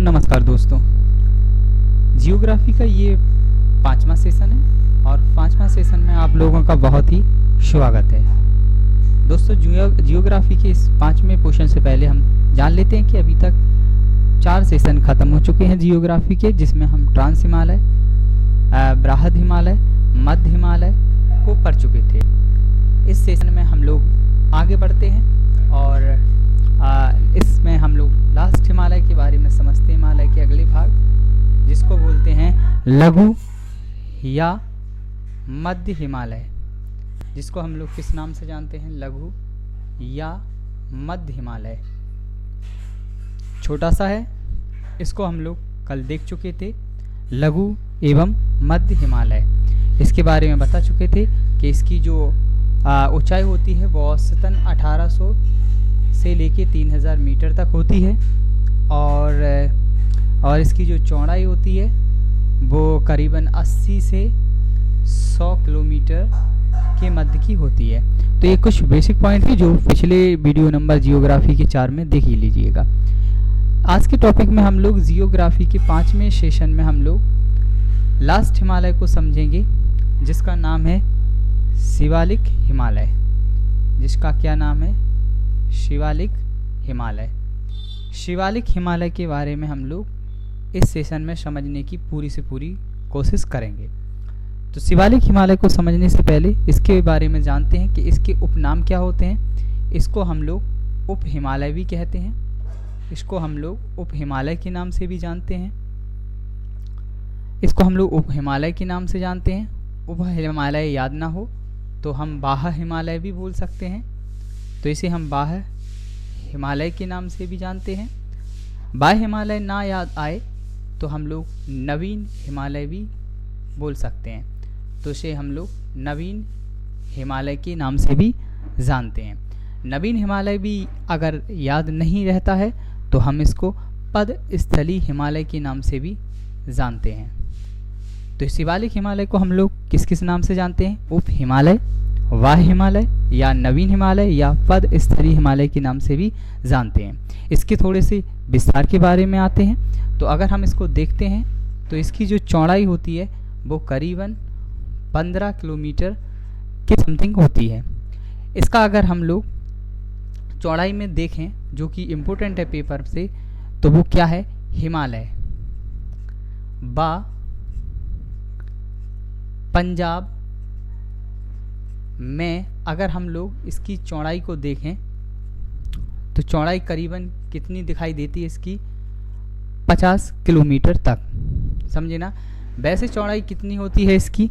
नमस्कार दोस्तों, जियोग्राफी का ये 5वां सेशन है और 5वां सेशन में आप लोगों का बहुत ही स्वागत है। दोस्तों, जियोग्राफी के इस 5वें पोर्शन से पहले हम जान लेते हैं कि अभी तक 4 सेशन खत्म हो चुके हैं जियोग्राफी के, जिसमें हम ट्रांस हिमालय, बृहद हिमालय, मध्य हिमालय को पढ़ चुके थे। इस सेशन में हम लोग आगे बढ़ते हैं और इसमें हम लोग लास्ट हिमालय के बारे में समझते हैं। हिमालय के अगले भाग, जिसको बोलते हैं लघु या मध्य हिमालय, जिसको हम लोग किस नाम से जानते हैं? लघु या मध्य हिमालय। छोटा सा है, इसको हम लोग कल देख चुके थे। लघु एवं मध्य हिमालय, इसके बारे में बता चुके थे कि इसकी जो ऊंचाई होती है वो औसतन 1800 से लेके 3000 मीटर तक होती है और इसकी जो चौड़ाई होती है वो करीबन 80 से 100 किलोमीटर के मध्य की होती है। तो ये कुछ बेसिक पॉइंट है जो पिछले वीडियो नंबर जियोग्राफी के 4 में देख ही लीजिएगा। आज के टॉपिक में हम लोग जियोग्राफी के 5वें सेशन में हम लोग लास्ट हिमालय को समझेंगे, जिसका नाम है शिवालिक हिमालय। जिसका क्या नाम है? शिवालिक हिमालय। शिवालिक हिमालय के बारे में हम लोग इस सेशन में समझने की पूरी से पूरी कोशिश करेंगे। तो शिवालिक हिमालय को समझने से पहले इसके बारे में जानते हैं कि इसके उपनाम क्या होते हैं। इसको हम लोग उप हिमालय भी कहते हैं, इसको हम लोग उप हिमालय के नाम से भी जानते हैं, इसको हम लोग उप हिमालय के नाम से जानते हैं। उप हिमालय याद ना हो तो हम बाह्य हिमालय भी बोल सकते हैं, तो इसे हम बाह्य हिमालय के नाम से भी जानते हैं। बाह्य हिमालय ना याद आए तो हम लोग नवीन हिमालय भी बोल सकते हैं, तो इसे हम लोग नवीन हिमालय के नाम से भी जानते हैं। नवीन हिमालय भी अगर याद नहीं रहता है तो हम इसको पदस्थली हिमालय के नाम से भी जानते हैं। तो शिवालिक हिमालय को हम लोग किस किस नाम से जानते हैं? उप हिमालय, बाह्य हिमालय या नवीन हिमालय या पदस्थली हिमालय के नाम से भी जानते हैं। इसके थोड़े से विस्तार के बारे में आते हैं। तो अगर हम इसको देखते हैं तो इसकी जो चौड़ाई होती है वो करीबन 15 किलोमीटर के समथिंग होती है। इसका अगर हम लोग चौड़ाई में देखें, जो कि इम्पोर्टेंट है पेपर से, तो वो क्या है? हिमालय बा पंजाब में अगर हम लोग इसकी चौड़ाई को देखें तो चौड़ाई करीबन कितनी दिखाई देती है इसकी? 50 किलोमीटर तक, समझे ना। वैसे चौड़ाई कितनी होती है इसकी?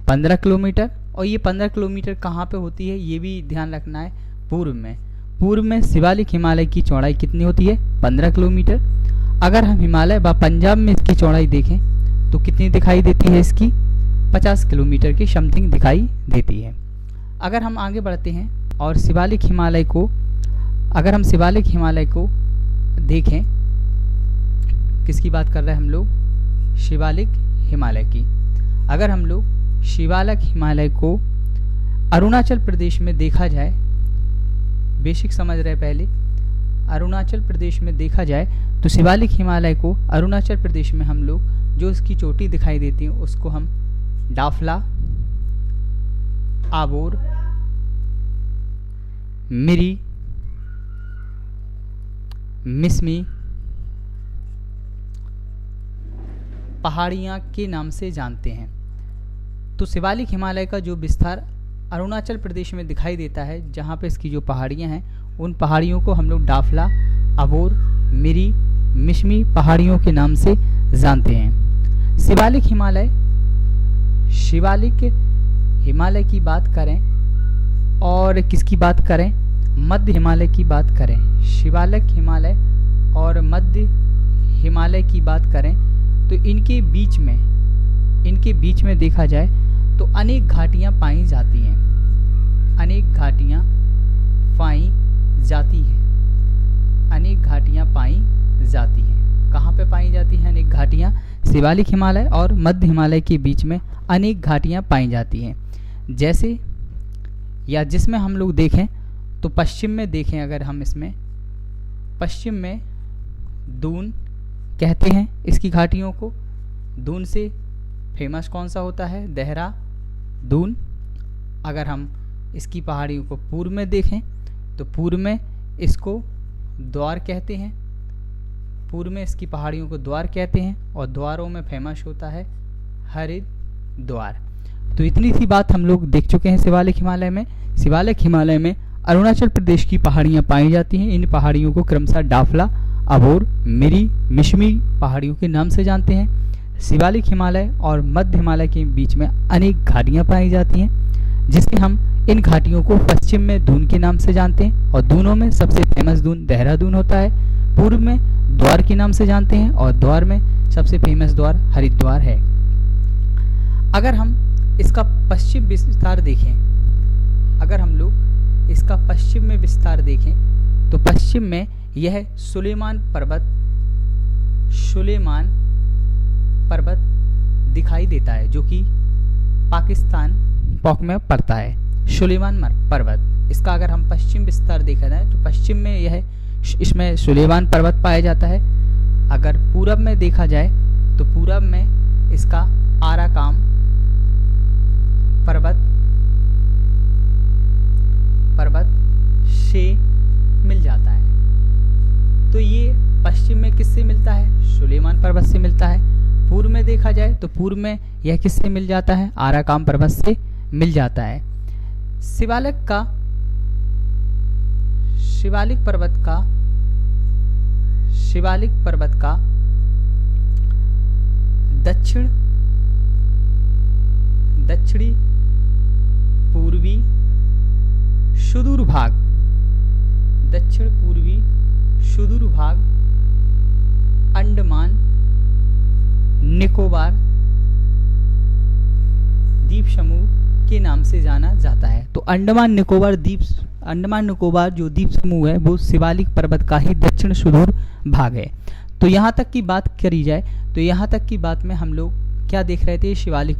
15 किलोमीटर। और ये 15 किलोमीटर कहाँ पे होती है ये भी ध्यान रखना है, पूर्व में। पूर्व में शिवालिक हिमालय की चौड़ाई कितनी होती है? 15 किलोमीटर। अगर हम हिमालय व पंजाब में इसकी चौड़ाई देखें तो कितनी दिखाई देती है इसकी? 50 किलोमीटर की समथिंग दिखाई देती है। अगर हम आगे बढ़ते हैं और शिवालिक हिमालय को, अगर हम शिवालिक हिमालय को देखें, किसकी बात कर रहे हैं हम लोग? शिवालिक हिमालय की। अगर हम लोग शिवालिक हिमालय को अरुणाचल प्रदेश में देखा जाए, बेसिक समझ रहे पहले, अरुणाचल प्रदेश में देखा जाए तो शिवालिक हिमालय को अरुणाचल प्रदेश में हम लोग जो इसकी चोटी दिखाई देती है उसको हम डाफला, आबोर, मिरी, मिसमी पहाड़ियाँ के नाम से जानते हैं। तो शिवालिक हिमालय का जो विस्तार अरुणाचल प्रदेश में दिखाई देता है, जहाँ पे इसकी जो पहाड़ियाँ हैं, उन पहाड़ियों को हम लोग डाफला, अबोर, मिरी, मिशमी पहाड़ियों के नाम से जानते हैं। शिवालिक हिमालय की बात करें और किसकी बात करें? मध्य हिमालय की बात करें। शिवालिक हिमालय और मध्य हिमालय की बात करें तो इनके बीच में देखा जाए तो अनेक घाटियाँ पाई जाती हैं। अनेक घाटियाँ पाई जाती हैं। अनेक घाटियाँ पाई जाती हैं। कहाँ पे पाई जाती हैं अनेक घाटियाँ? शिवालिक हिमालय और मध्य हिमालय के बीच में अनेक घाटियाँ पाई जाती हैं। जैसे या जिसमें हम लोग देखें तो पश्चिम में देखें, अगर हम इसमें पश्चिम में दून, कहते हैं इसकी घाटियों को। दून से फेमस कौन सा होता है? देहरादून। अगर हम इसकी पहाड़ियों को पूर्व में देखें तो पूर्व में इसको द्वार कहते हैं, पूर्व में इसकी पहाड़ियों को द्वार कहते हैं, और द्वारों में फेमस होता है हरिद्वार। तो इतनी सी बात हम लोग देख चुके हैं शिवालिक हिमालय में। शिवालिक हिमालय में अरुणाचल प्रदेश की पहाड़ियाँ पाई जाती हैं। इन पहाड़ियों को क्रमशः डाफला, अबोर, मिरी, मिश्मी पहाड़ियों के नाम से जानते हैं। शिवालिक हिमालय और मध्य हिमालय के बीच में अनेक घाटियाँ पाई जाती हैं, जिसे हम इन घाटियों को पश्चिम में दून के नाम से जानते हैं, और दूनों में सबसे फेमस दून देहरादून होता है। पूर्व में द्वार के नाम से जानते हैं, और द्वार में सबसे फेमस द्वार हरिद्वार है। अगर हम इसका पश्चिम विस्तार देखें, अगर हम लोग इसका पश्चिम में विस्तार देखें तो पश्चिम में यह सुलेमान पर्वत दिखाई देता है, जो कि पाकिस्तान पॉक में पड़ता है। सुलेमान पर्वत, इसका अगर हम पश्चिम विस्तार देखा जाए तो पश्चिम में यह इसमें सुलेमान पर्वत पाया जाता है। अगर पूरब में देखा जाए तो पूरब में इसका आराकाम पर्वत से मिल जाता है। तो ये पश्चिम में किससे मिलता है? सुलेमान पर्वत से मिलता है। पूर्व में देखा जाए तो पूर्व में यह किससे मिल जाता है? आराकाम पर्वत से मिल जाता है। शिवालिक पर्वत का दक्षिणी पूर्वी सुदूर भाग, दक्षिण पूर्वी सुदूर भाग अंडमान निकोबार द्वीप समूह के नाम से जाना जाता है। तो अंडमान निकोबार जो द्वीप समूह है वो शिवालिक पर्वत का ही दक्षिण सुदूर भाग है। तो यहाँ तक की बात करी जाए तो यहाँ तक की बात में हम लोग क्या देख रहे थे? शिवालिक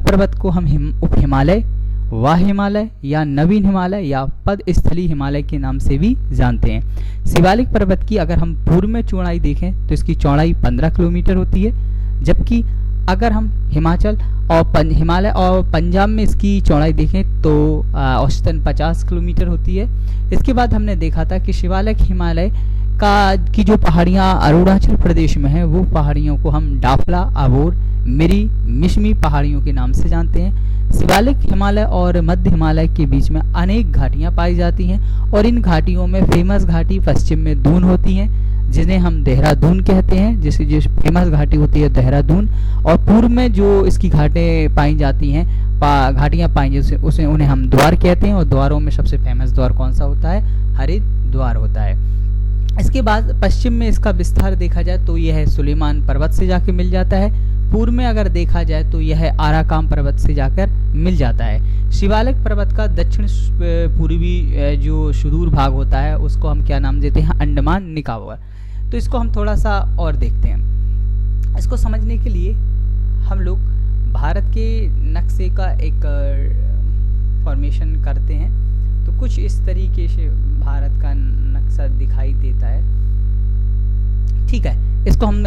पर्वत को हम उप हिमालय, वाह हिमालय या नवीन हिमालय या पद स्थली हिमालय के नाम से भी जानते हैं। शिवालिक पर्वत की अगर हम पूर्व में चौड़ाई देखें तो इसकी चौड़ाई 15 किलोमीटर होती है, जबकि अगर हम हिमाचल और हिमालय और पंजाब में इसकी चौड़ाई देखें तो औसतन 50 किलोमीटर होती है। इसके बाद हमने देखा था कि शिवालिक हिमालय की जो पहाड़ियाँ अरुणाचल प्रदेश में हैं वो पहाड़ियों को हम डाफला, अबोर, मिरी, मिश्मी पहाड़ियों के नाम से जानते हैं। शिवालिक हिमालय और मध्य हिमालय के बीच में अनेक घाटियाँ पाई जाती हैं, और इन घाटियों में फेमस घाटी पश्चिम में दून होती हैं, जिन्हें हम देहरादून कहते हैं। जिस फेमस घाटी होती है देहरादून, और पूर्व में जो इसकी घाटें पाई जाती हैं, घाटियाँ पाई जाती उसे उन्हें हम द्वार कहते हैं, और द्वारों में सबसे फेमस द्वार कौन सा होता है? हरिद्वार होता है। इसके बाद पश्चिम में इसका विस्तार देखा जाए तो यह सुलेमान पर्वत से जाके मिल जाता है। पूर्व में अगर देखा जाए तो यह आराकाम पर्वत से जाकर मिल जाता है। शिवालिक पर्वत का दक्षिण पूर्वी जो सुदूर भाग होता है उसको हम क्या नाम देते हैं? अंडमान निकोबार। तो इसको हम थोड़ा सा और देखते हैं। इसको समझने के लिए हम लोग भारत के नक्शे का एक फॉर्मेशन करते हैं। तो कुछ इस तरीके से भारत का नक्शा दिखाई देता है, ठीक है। इसको हम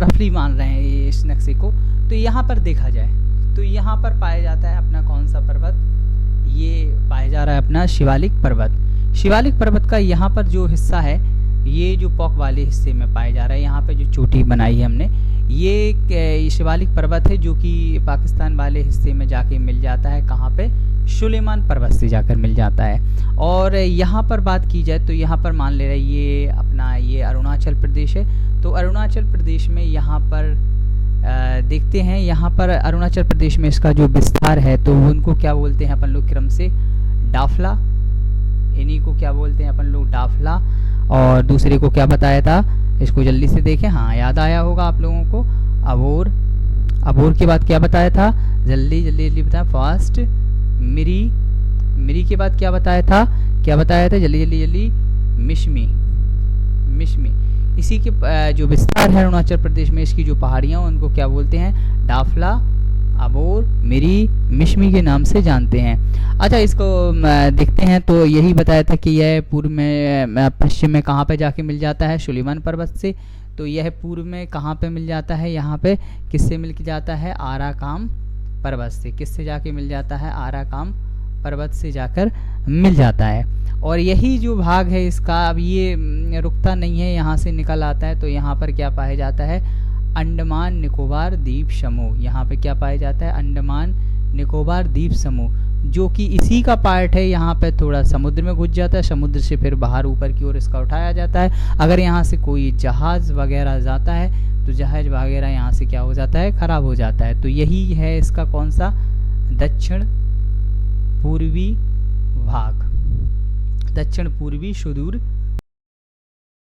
रफली मान रहे हैं इस नक्शे को। तो यहाँ पर देखा जाए तो यहाँ पर पाया जाता है अपना कौन सा पर्वत? ये पाया जा रहा है अपना शिवालिक पर्वत। शिवालिक पर्वत का यहाँ पर जो हिस्सा है ये जो पॉक वाले हिस्से में पाया जा रहा है। यहाँ पे जो चोटी बनाई है हमने, ये शिवालिक पर्वत है जो कि पाकिस्तान वाले हिस्से में जाके मिल जाता है। कहाँ पे? सुलेमान पर्वत से जाकर मिल जाता है। और यहाँ पर बात की जाए तो यहाँ पर मान ले रहे ये अपना ये अरुणाचल प्रदेश है। तो अरुणाचल प्रदेश में यहाँ पर देखते हैं, यहाँ पर अरुणाचल प्रदेश में इसका जो विस्तार है तो उनको क्या बोलते हैं अपन लोग क्रम से? डाफला। इन्हीं को क्या बोलते हैं अपन लोग? डाफला। और दूसरे को क्या बताया था? इसको जल्दी से देखें, हाँ याद आया होगा आप लोगों को। अबोर। अबोर के बाद क्या बताया था? जल्दी बताया। फास्ट। मिरी के बाद क्या बताया था? जल्दी। मिश्मी। इसी के जो विस्तार है अरुणाचल प्रदेश में, इसकी जो पहाड़ियाँ उनको क्या बोलते हैं? डाफला अबोर, मिरी, मिश्मी के नाम से जानते हैं। अच्छा, इसको देखते हैं। तो यही बताया था कि यह पूर्व में पश्चिम में कहाँ पे जाके मिल जाता है, सुलेमान पर्वत से। तो यह पूर्व में कहाँ पे मिल जाता है, यहाँ पे किससे मिल के जाता है, आराकाम पर्वत से। किससे जाके मिल जाता है, आराकाम पर्वत से जाकर मिल जाता है। और यही जो भाग है इसका, अब ये रुकता नहीं है, यहाँ से निकल आता है। तो यहाँ पर क्या पाया जाता है, अंडमान निकोबार द्वीप समूह। यहाँ पे क्या पाया जाता है, अंडमान निकोबार द्वीप समूह, जो कि इसी का पार्ट है। यहाँ पे थोड़ा समुद्र में घुस जाता है, समुद्र से फिर बाहर ऊपर की ओर इसका उठाया जाता है। अगर यहाँ से कोई जहाज वगैरह जाता है तो जहाज वगैरह यहाँ से क्या हो जाता है, खराब हो जाता है। तो यही है इसका कौन सा, दक्षिण पूर्वी भाग, दक्षिण पूर्वी सुदूर